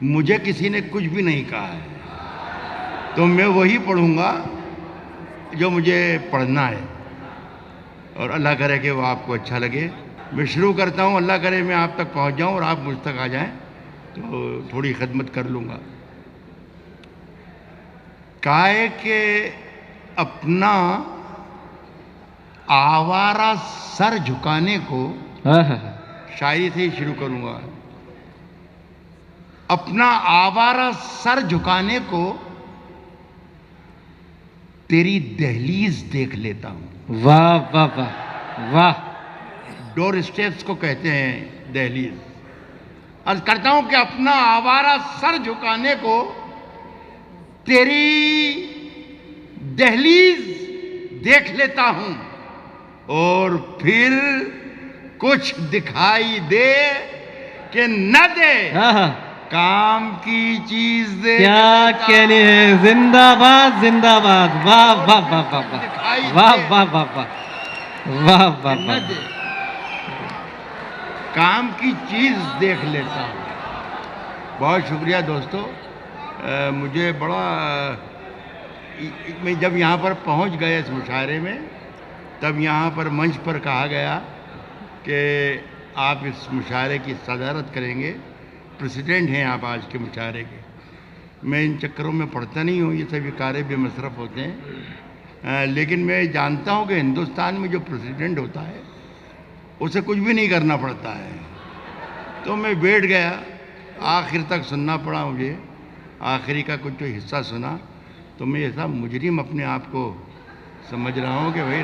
مجھے کسی نے کچھ بھی نہیں کہا ہے، تو میں وہی پڑھوں گا جو مجھے پڑھنا ہے، اور اللہ کرے کہ وہ آپ کو اچھا لگے۔ میں شروع کرتا ہوں، اللہ کرے میں آپ تک پہنچ جاؤں اور آپ مجھ تک آ جائیں تو تھوڑی خدمت کر لوں گا۔ کہا ہے کہ اپنا آوارہ سر جھکانے کو، شاعری سے ہی شروع کروں گا، اپنا آوارہ سر جھکانے کو تیری دہلیز دیکھ لیتا ہوں۔ واہ واہ واہ واہ۔ ڈور اسٹیپس کو کہتے ہیں دہلیز۔ عرض کرتا ہوں کہ اپنا آوارہ سر جھکانے کو تیری دہلیز دیکھ لیتا ہوں، اور پھر کچھ دکھائی دے کہ نہ دے، کام کی چیز دے۔ کیا کہنے ہیں، زندہ باد زندہ باد، واہ واہ واہ واہ واہ واہ واہ واہ واہ واہ نہ واہ۔ دے، کام کی چیز دیکھ لیتا ہوں۔ بہت شکریہ دوستو، مجھے بڑا، میں جب یہاں پر پہنچ گیا اس مشاعرے میں، تب یہاں پر منچ پر کہا گیا کہ آپ اس مشاعرے کی صدارت کریں گے، پریزیڈنٹ ہیں آپ آج کے مشاعرے کے۔ میں ان چکروں میں پڑھتا نہیں ہوں، یہ سب کارے بے مصرف ہوتے ہیں، لیکن میں جانتا ہوں کہ ہندوستان میں جو پریزیڈنٹ ہوتا ہے اسے کچھ بھی نہیں کرنا پڑتا ہے۔ تو میں بیٹھ گیا، آخر تک سننا پڑا مجھے، آخری کا کچھ جو حصہ سنا تو میں ایسا مجرم اپنے آپ کو سمجھ رہا ہوں کہ بھائی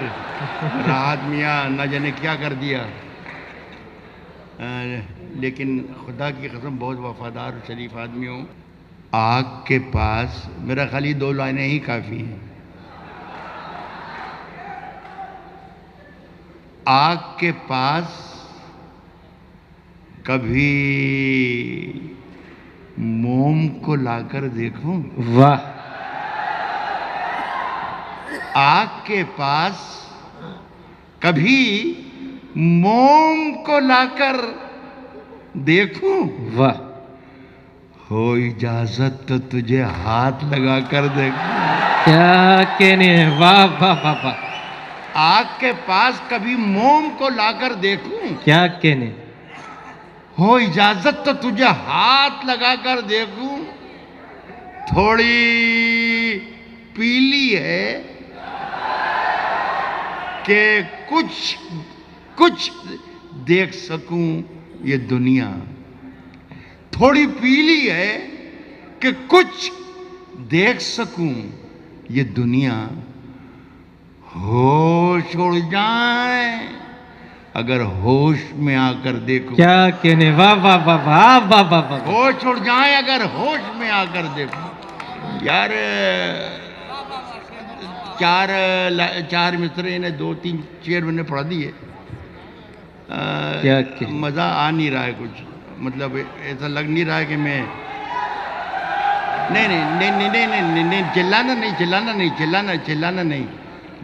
راحت میاں نہ جانے کیا کر دیا، لیکن خدا کی قسم بہت وفادار اور شریف آدمی ہوں۔ آگ کے پاس، میرا خالی 2 لائنیں ہی کافی ہیں۔ آگ کے پاس کبھی موم کو لا کر دیکھوں، واہ۔ آگ کے پاس کبھی موم کو لا کر دیکھوں، واہ۔ ہو اجازت تو تجھے ہاتھ لگا کر دیکھوں۔ کیا کہنے ہیں، واہ واہ واہ واہ۔ آگ کے پاس کبھی موم کو لا کر دیکھوں، کیا کہنے، ہو اجازت تو تجھے ہاتھ لگا کر دیکھوں، تھوڑی پیلی ہے کہ کچھ دیکھ سکوں یہ دنیا، تھوڑی پیلی ہے کہ کچھ دیکھ سکوں یہ دنیا، ہوش اڑ جائیں اگر ہوش میں آ کر دیکھوں۔ کیا کہنے، واہ واہ واہ واہ واہ واہ واہ۔ ہوش اڑ جائیں اگر ہوش میں آ کر دیکھوں۔ یار چار مصرے نے 2-3 شعر میں نے پڑھ دیے، کیا کہ مزہ آ نہیں رہا ہے کچھ، مطلب ایسا لگ نہیں رہا ہے کہ میں نہیں چلانا نہیں،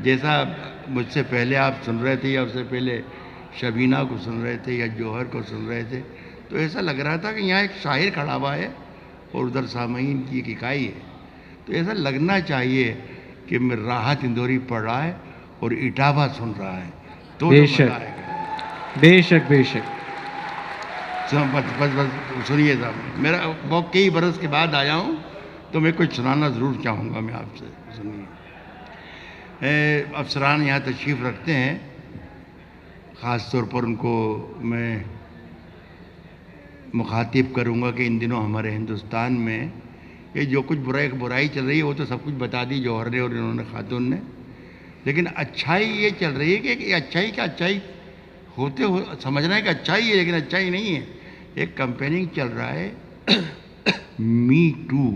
جیسا مجھ سے پہلے آپ سن رہے تھے یا اس سے پہلے شبینہ کو سن رہے تھے یا جوہر کو سن رہے تھے، تو ایسا لگ رہا تھا کہ یہاں ایک شاعر کھڑا ہوا ہے اور ادھر سامعین کی ایک اکائی ہے، تو ایسا لگنا چاہیے کہ میں راحت اندوری پڑھ رہا ہے اور اٹاوا سن رہا ہے، تو بے مزہ شک آئے گا۔ بے شک بے شک۔ بس سنیے صاحب، میرا بہت کئی برس کے بعد آیا ہوں تو میں کچھ سنانا ضرور چاہوں گا میں آپ سے، سنیے۔ افسران یہاں تشریف رکھتے ہیں، خاص طور پر ان کو میں مخاطب کروں گا کہ ان دنوں ہمارے ہندوستان میں یہ جو کچھ برائی چل رہی ہے وہ تو سب کچھ بتا دی جوہر نے اور انہوں نے خاتون نے، لیکن اچھائی یہ چل رہی ہے کہ یہ اچھائی کا اچھائی ہوتے ہو سمجھنا ہے کہ اچھائی ہے، لیکن اچھائی نہیں ہے۔ ایک کمپیننگ چل رہا ہے می ٹو۔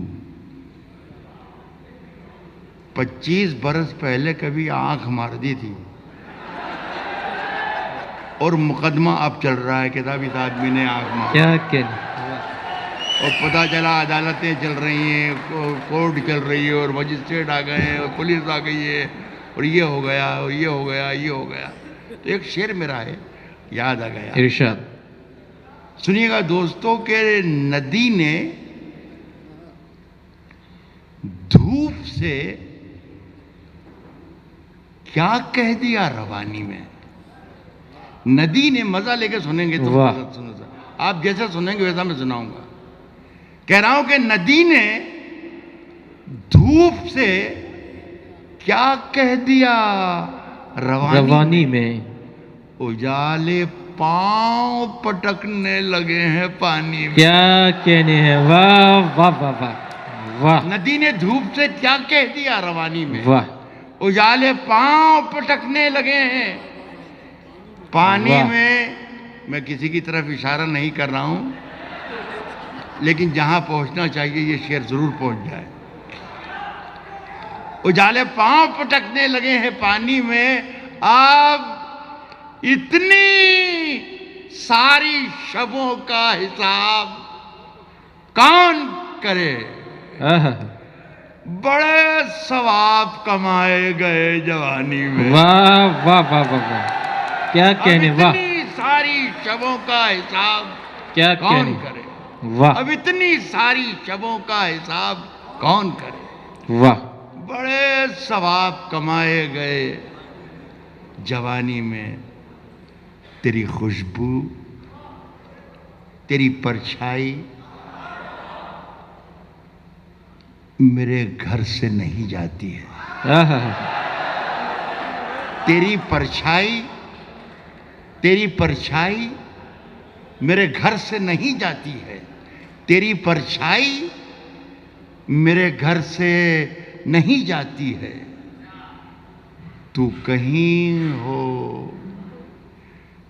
25 برس پہلے کبھی آنکھ مار دی تھی اور مقدمہ اب چل رہا ہے کہ صاحب اس آدمی نے آنکھ مار، کیا کہنے، اور پتہ چلا عدالتیں چل رہی ہیں، کورٹ چل رہی ہے اور مجسٹریٹ آ گئے ہیں اور پولیس آ گئی ہے اور یہ ہو گیا اور یہ ہو گیا یہ ہو گیا۔ تو ایک شعر میرا ہے، یاد آ گیا، ارشاد۔ سنیے گا دوستوں کہ ندی نے دھوپ سے کیا کہہ دیا روانی میں. ندی نے مزہ لے کے سنیں گے تو آپ جیسا سنیں گے ویسا میں سناؤں گا. کہہ رہا ہوں کہ ندی نے دھوپ سے کیا کہہ دیا روانی میں. اجالے پاؤں پٹکنے لگے ہیں پانی میں. کیا کہنے ہیں. واہ واہ واہ واہ واہ. ندی نے دھوپ سے کیا کہہ دیا روانی میں. واہ. اجالے پاؤں پٹکنے لگے ہیں پانی میں. میں کسی کی طرف اشارہ نہیں کر رہا ہوں، لیکن جہاں پہنچنا چاہیے یہ شعر ضرور پہنچ جائے. اجالے پاؤں پٹکنے لگے ہیں پانی میں. اب اتنی ساری شبوں کا حساب کون کرے. بڑے ثواب کمائے گئے جوانی میں. واہ واہ واہ واہ. کیا کہنے. واہ. اتنی ساری شبوں کا حساب کیا کون کرے. واہ. اب اتنی ساری شبوں کا حساب کون کرے. واہ. بڑے ثواب کمائے گئے جوانی میں. تیری خوشبو، تیری پرچھائی میرے گھر سے نہیں جاتی ہے. تیری پرچھائی میرے گھر سے نہیں جاتی ہے. تیری پرچھائی میرے گھر سے نہیں جاتی ہے. تو کہیں ہو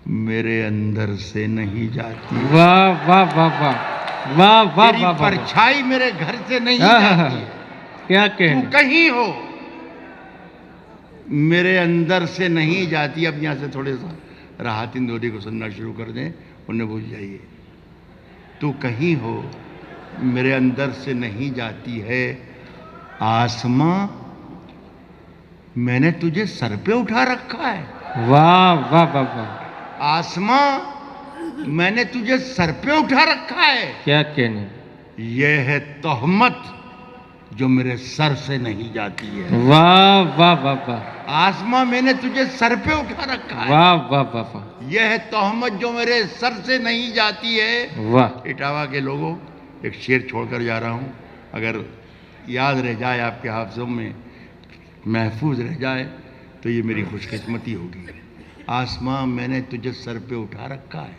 میرے اندر سے نہیں جاتی. واہ واہ واہ واہ. واہ واہ تیری واہ. پرچھائی میرے گھر سے نہیں جاتی ہے. کیا کہنے. تو کہیں ہو میرے اندر سے نہیں جاتی. اب یہاں سے تھوڑے سا راحت اندوری کو سننا شروع کر دیں، انہیں بھول جائیے. تو کہیں ہو میرے اندر سے نہیں جاتی ہے. آسماں میں نے تجھے سر پہ اٹھا رکھا ہے. واہ واہ واہ واہ. آسماں میں نے تجھے سر پہ اٹھا رکھا ہے. کیا کہنے. یہ ہے تہمت جو میرے سر سے نہیں جاتی ہے. واہ واہ واہ واہ. آسماں میں نے تجھے سر پہ اٹھا رکھا ہے. واہ واہ واہ واہ. یہ ہے تہمت جو میرے سر سے نہیں جاتی ہے. واہ. اٹاوا کے لوگوں، ایک شعر چھوڑ کر جا رہا ہوں، اگر یاد رہ جائے، آپ کے حافظوں میں محفوظ رہ جائے تو یہ میری خوش قسمتی ہوگی. آسماں میں نے تجھے سر پہ اٹھا رکھا ہے.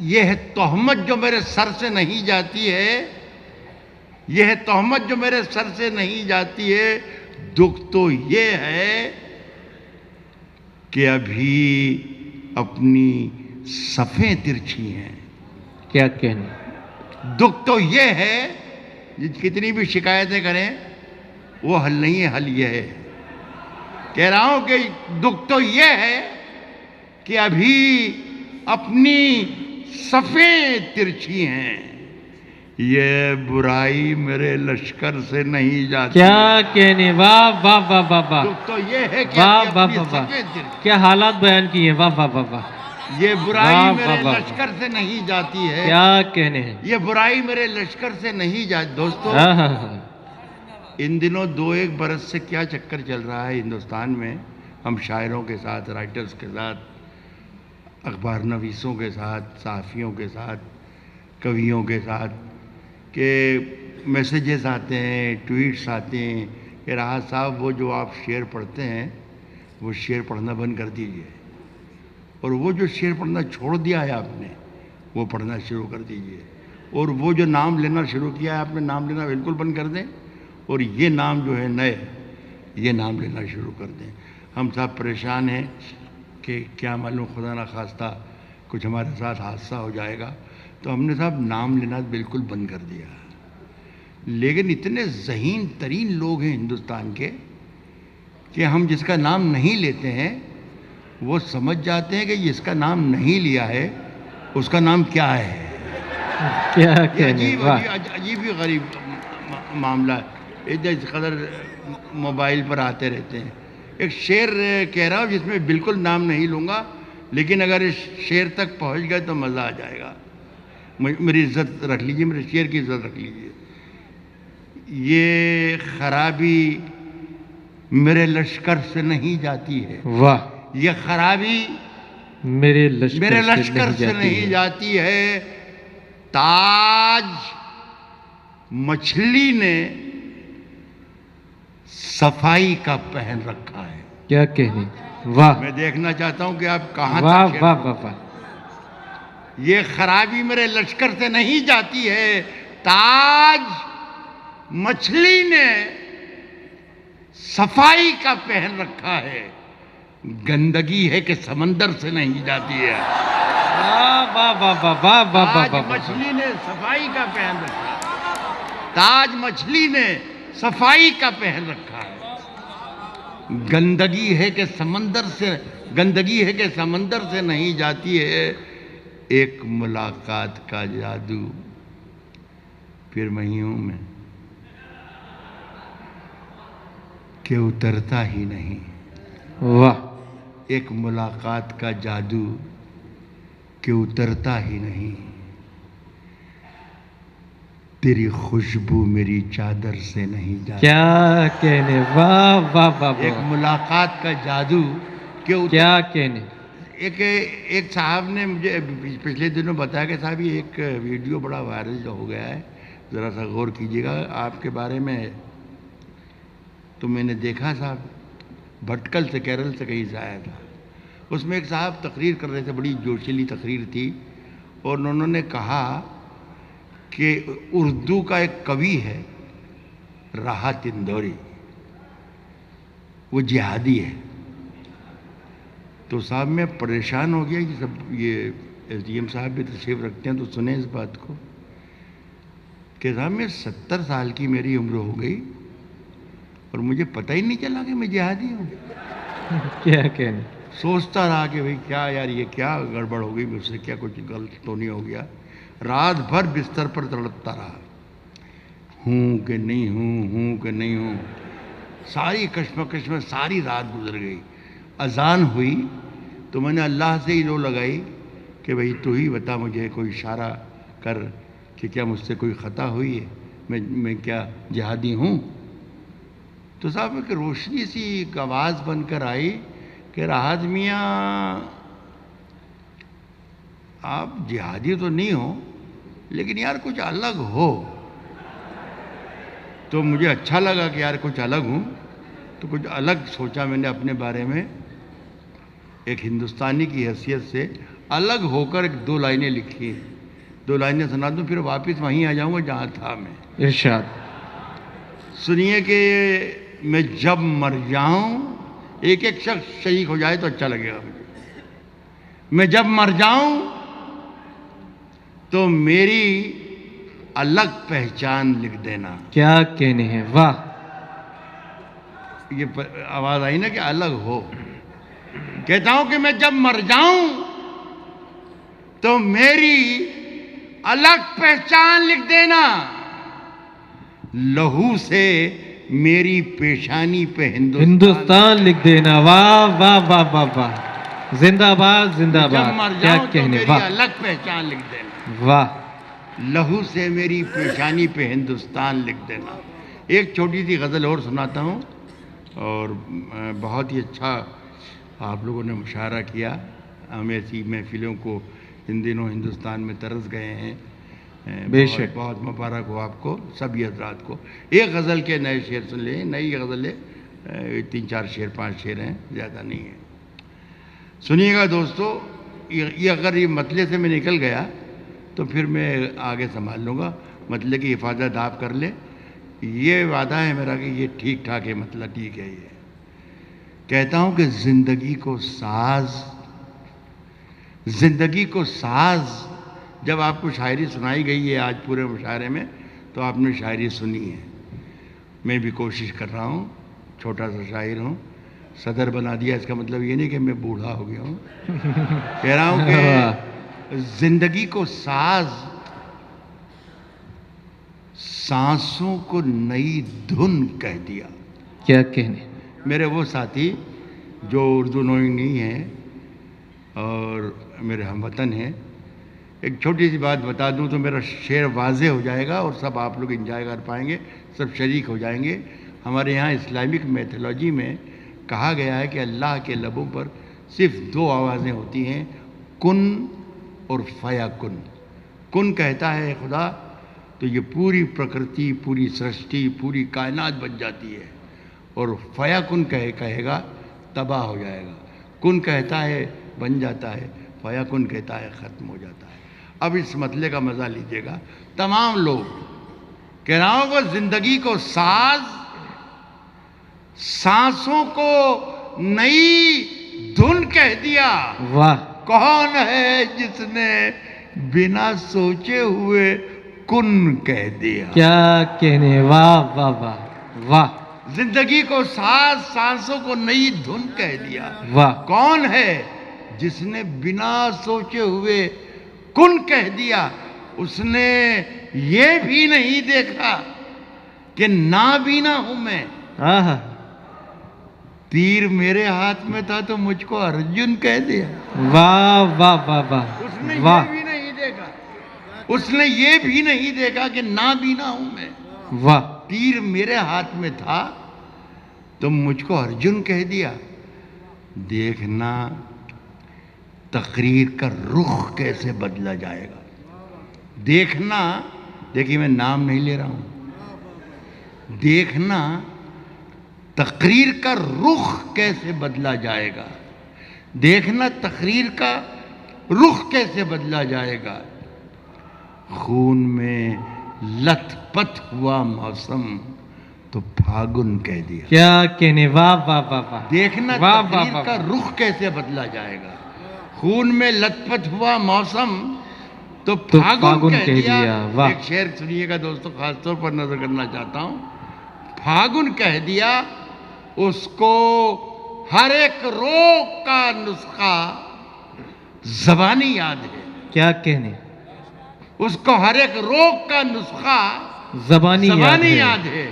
یہ ہے تہمت جو میرے سر سے نہیں جاتی ہے. یہ ہے تہمت جو میرے سر سے نہیں جاتی ہے. دکھ تو یہ ہے کہ ابھی اپنی صفیں ترچھی ہیں. کیا کہنے. دکھ تو یہ ہے، کتنی بھی شکایتیں کریں وہ حل نہیں ہے. حل یہ ہے، کہہ رہا ہوں کہ دکھ تو یہ ہے کہ ابھی اپنی صفیں ترچھی ہیں. یہ برائی میرے لشکر سے نہیں جاتی. کیا کہنے. واہ واہ واہ واہ واہ. دکھ تو یہ ہے کہ واہ ابھی واہ اپنی واہ واہ. صفیں ترچھی. کیا حالات بیان کیے. واہ واہ واہ واہ. یہ برائی واہ میرے واہ واہ. لشکر سے نہیں جاتی ہے. کیا کہنے ہیں. یہ برائی میرے لشکر سے نہیں جاتی. دوستو، ان دنوں 2-1 برس سے کیا چکر چل رہا ہے ہندوستان میں، ہم شاعروں کے ساتھ، رائٹرز کے ساتھ، اخبار نویسوں کے ساتھ، صحافیوں کے ساتھ، کویوں کے ساتھ، کہ میسیجز آتے ہیں، ٹویٹس آتے ہیں کہ راحت صاحب وہ جو آپ شعر پڑھتے ہیں وہ شعر پڑھنا بند کر دیجئے، اور وہ جو شعر پڑھنا چھوڑ دیا ہے آپ نے وہ پڑھنا شروع کر دیجئے، اور وہ جو نام لینا شروع کیا ہے آپ نے نام لینا بالکل بند کر دیں، اور یہ نام جو ہے نئے یہ نام لینا شروع کر دیں. ہم سب پریشان ہیں کہ کیا معلوم خدا نخواستہ کچھ ہمارے ساتھ حادثہ ہو جائے گا، تو ہم نے صاحب نام لینا بالکل بند کر دیا. لیکن اتنے ذہین ترین لوگ ہیں ہندوستان کے کہ ہم جس کا نام نہیں لیتے ہیں وہ سمجھ جاتے ہیں کہ جس کا نام نہیں لیا ہے اس کا نام کیا ہے. یہ عجیب ہی غریب معاملہ ہے. اس قدر موبائل پر آتے رہتے ہیں. ایک شعر کہہ رہا ہوں جس میں بالکل نام نہیں لوں گا، لیکن اگر اس شعر تک پہنچ گئے تو مزہ آ جائے گا. میری عزت رکھ لیجئے، میرے شعر کی عزت رکھ لیجئے. یہ خرابی میرے لشکر سے نہیں جاتی ہے. واہ. یہ خرابی میرے میرے لشکر سے نہیں جاتی ہے. تاج مچھلی نے صفائی کا پہن رکھا ہے. کیا کہنے. واہ. میں دیکھنا چاہتا ہوں کہ آپ کہاں واہ تک. واہ واہ واہ. یہ خرابی میرے لشکر سے نہیں جاتی ہے. تاج مچھلی نے صفائی کا پہن رکھا ہے. گندگی ہے کہ سمندر سے نہیں جاتی ہے. واہ واہ واہ واہ واہ واہ تاج واہ. مچھلی نے صفائی کا پہن رکھا ہے. تاج مچھلی نے صفائی کا پہن رکھا ہے. گندگی ہے کہ سمندر سے نہیں جاتی ہے. ایک ملاقات کا جادو پھر وہیں ہوں میں کہ اترتا ہی نہیں. واہ. ایک ملاقات کا جادو کہ اترتا ہی نہیں. تیری خوشبو میری چادر سے نہیں جاتی. کیا کہنے. واہ واہ واہ ایک واہ. ملاقات کا جادو کہ کیا کہنے. ایک صاحب نے مجھے پچھلے دنوں بتایا کہ صاحب یہ ایک ویڈیو بڑا وائرل ہو گیا ہے, ذرا سا غور کیجیے گا آپ کے بارے میں. تو میں نے دیکھا صاحب بھٹکل سے کیرل سے کہیں سے آیا تھا. اس میں ایک صاحب تقریر کر رہے تھے, بڑی جوشیلی تقریر تھی, اور انہوں نے کہا کہ اردو کا ایک کوی ہے راحت اندوری, وہ جہادی ہے. تو صاحب میں پریشان ہو گیا کہ سب یہ ایس ڈی ایم صاحب بھی تشریف رکھتے ہیں تو سنیں اس بات کو کہ صاحب میں 70 سال کی میری عمر ہو گئی اور مجھے پتہ ہی نہیں چلا کہ میں جہادی ہوں. کیا کہنے. سوچتا رہا کہ بھئی کیا یار یہ کیا گڑبڑ ہو گئی مجھ سے, کیا کچھ غلط تو نہیں ہو گیا. رات بھر بستر پر تڑپتا رہا, ہوں کہ نہیں ہوں کہ نہیں ہوں. ساری کشمکش میں ساری رات گزر گئی. اذان ہوئی تو میں نے اللہ سے ہی رو لگائی کہ بھئی تو ہی بتا مجھے, کوئی اشارہ کر کہ کیا مجھ سے کوئی خطا ہوئی ہے, میں کیا جہادی ہوں. تو صاحب ایک روشنی سی ایک آواز بن کر آئی کہ راحت میاں آپ جہادی تو نہیں ہو لیکن یار کچھ الگ ہو. تو مجھے اچھا لگا کہ یار کچھ الگ ہوں, تو کچھ الگ سوچا میں نے اپنے بارے میں. ایک ہندوستانی کی حیثیت سے الگ ہو کر ایک 2 لائنیں لکھی. 2 لائنیں سنا دوں پھر واپس وہیں آ جاؤں گا جہاں تھا میں. ارشاد. سنیے کہ میں جب مر جاؤں, ایک شخص شہید ہو جائے تو اچھا لگے گا مجھے. میں جب مر جاؤں تو میری الگ پہچان لکھ دینا. کیا کہنے ہیں. واہ. یہ آواز آئی نا کہ الگ ہو. کہتا ہوں کہ میں جب مر جاؤں تو میری الگ پہچان لکھ دینا. لہو سے میری پیشانی پہ ہندوستان لکھ دینا. واہ واہ واہ واہ واہ. زندہ باد زندہ جب مر باد. کیا جاؤں تو کہنے. میری واہ الگ پہچان لکھ دینا. واہ. لہو سے میری پیشانی پہ ہندوستان لکھ دینا. ایک چھوٹی سی غزل اور سناتا ہوں, اور بہت ہی اچھا آپ لوگوں نے مشاہرہ کیا. ہم ایسی محفلوں کو ان دنوں ہندوستان میں ترس گئے ہیں. بے شک. بہت مبارک ہو آپ کو سبھی حضرات کو. ایک غزل کے نئے شعر سن لیں. نئی غزل ہے, 3-4 شعر 5 شعر ہیں, زیادہ نہیں ہیں. سنیے گا دوستو. یہ اگر یہ مطلع سے میں نکل گیا تو پھر میں آگے سنبھال لوں گا. مطلع کی حفاظت آپ کر لیں, یہ وعدہ ہے میرا کہ یہ ٹھیک ٹھاک ہے. مطلع ٹھیک ہے. یہ کہتا ہوں کہ زندگی کو ساز جب آپ کو شاعری سنائی گئی ہے آج پورے مشاعرے میں تو آپ نے شاعری سنی ہے. میں بھی کوشش کر رہا ہوں, چھوٹا سا شاعر ہوں. صدر بنا دیا اس کا مطلب یہ نہیں کہ میں بوڑھا ہو گیا ہوں. کہہ رہا ہوں کہ زندگی کو ساز, سانسوں کو نئی دھن کہہ دیا. کیا کہنے. میرے وہ ساتھی جو اردو نوئی نہیں ہیں اور میرے ہم وطن ہیں, ایک چھوٹی سی بات بتا دوں تو میرا شعر واضح ہو جائے گا اور سب آپ لوگ انجوائے کر پائیں گے، سب شریک ہو جائیں گے۔ ہمارے یہاں اسلامک میتھولوجی میں کہا گیا ہے کہ اللہ کے لبوں پر صرف دو آوازیں ہوتی ہیں، کن اور فیکن۔ کن کہتا ہے خدا تو یہ پوری پرکرتی، پوری سرشٹی، پوری کائنات بن جاتی ہے، اور فیکن کہے گا تباہ ہو جائے گا۔ کن کہتا ہے بن جاتا ہے، فیکن کہتا ہے ختم ہو جاتا ہے۔ اب اس مسئلے کا مزہ لیجئے گا تمام لوگ، کہہ رہا ہوں کہ زندگی کو ساز، سانسوں کو نئی دھن کہہ دیا۔ واہ کون ہے جس نے بنا سوچے ہوئے کن کہہ دیا؟ کیا کہنے، واہ واہ واہ واہ زندگی کو ساز، سانسوں کو نئی دھن کہہ دیا۔ واہ کون ہے جس نے بنا سوچے ہوئے کن کہہ دیا؟ اس نے یہ بھی نہیں دیکھا کہ نابینا ہوں میں۔ آہا تیر میرے ہاتھ میں تھا تو مجھ کو ارجن کہہ دیا۔ واہ واہ واہ واہ اس نے واہ یہ بھی نہیں دیکھا، اس نے یہ بھی نہیں دیکھا کہ نابینا ہوں میں۔ واہ تیر میرے ہاتھ میں تھا تو مجھ کو ارجن کہہ دیا۔ دیکھنا تقریر کا رخ کیسے بدلا جائے گا۔ دیکھنا، دیکھیے میں نام نہیں لے رہا ہوں، دیکھنا تقریر کا رخ کیسے بدلا جائے گا۔ دیکھنا تقریر کا رخ کیسے بدلا جائے گا۔ خون میں لت پت ہوا موسم تو پھاگن کہہ دیا۔ کیا کہنے، واہ واہ واہ واہ دیکھنا واہ واہ تقریر واہ کا رخ کیسے بدلا جائے گا۔ خون میں لت پت ہوا موسم تو پھاگن کہہ دیا۔ واہ ایک شعر سنیے گا دوستو، خاص طور پر نظر کرنا چاہتا ہوں۔ پھاگن کہہ دیا، اس کو ہر ایک روگ کا نسخہ زبانی یاد ہے۔ کیا کہنے، اس کو ہر ایک روگ کا نسخہ زبانی یاد ہے۔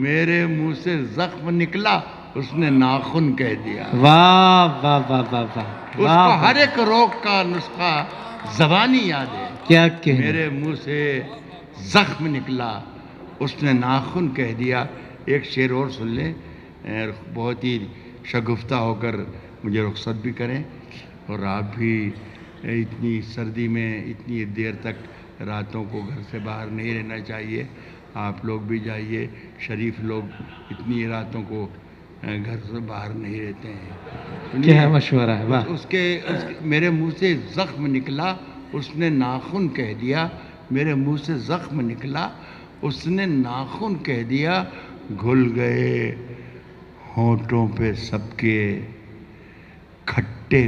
میرے منہ سے زخم نکلا، اس نے ناخن کہہ دیا۔ واہ واہ واہ واہ واہ اس کو ہر ایک روگ کا نسخہ زبانی یاد ہے۔ کیا کہنے، میرے منہ سے زخم نکلا، اس نے ناخن کہہ دیا۔ ایک شعر اور سن لیں، بہت ہی شگفتہ ہو کر مجھے رخصت بھی کریں، اور آپ بھی اتنی سردی میں اتنی دیر تک راتوں کو گھر سے باہر نہیں رہنا چاہیے۔ آپ لوگ بھی جائیے، شریف لوگ اتنی راتوں کو گھر سے باہر نہیں رہتے ہیں۔ کیا مشورہ ہے، واہ اس کے میرے منہ سے زخم نکلا، اس نے ناخن کہہ دیا۔ میرے منہ سے زخم نکلا، اس نے ناخن کہہ دیا۔ گھل گئے ہونٹوں پہ سب کے کھٹے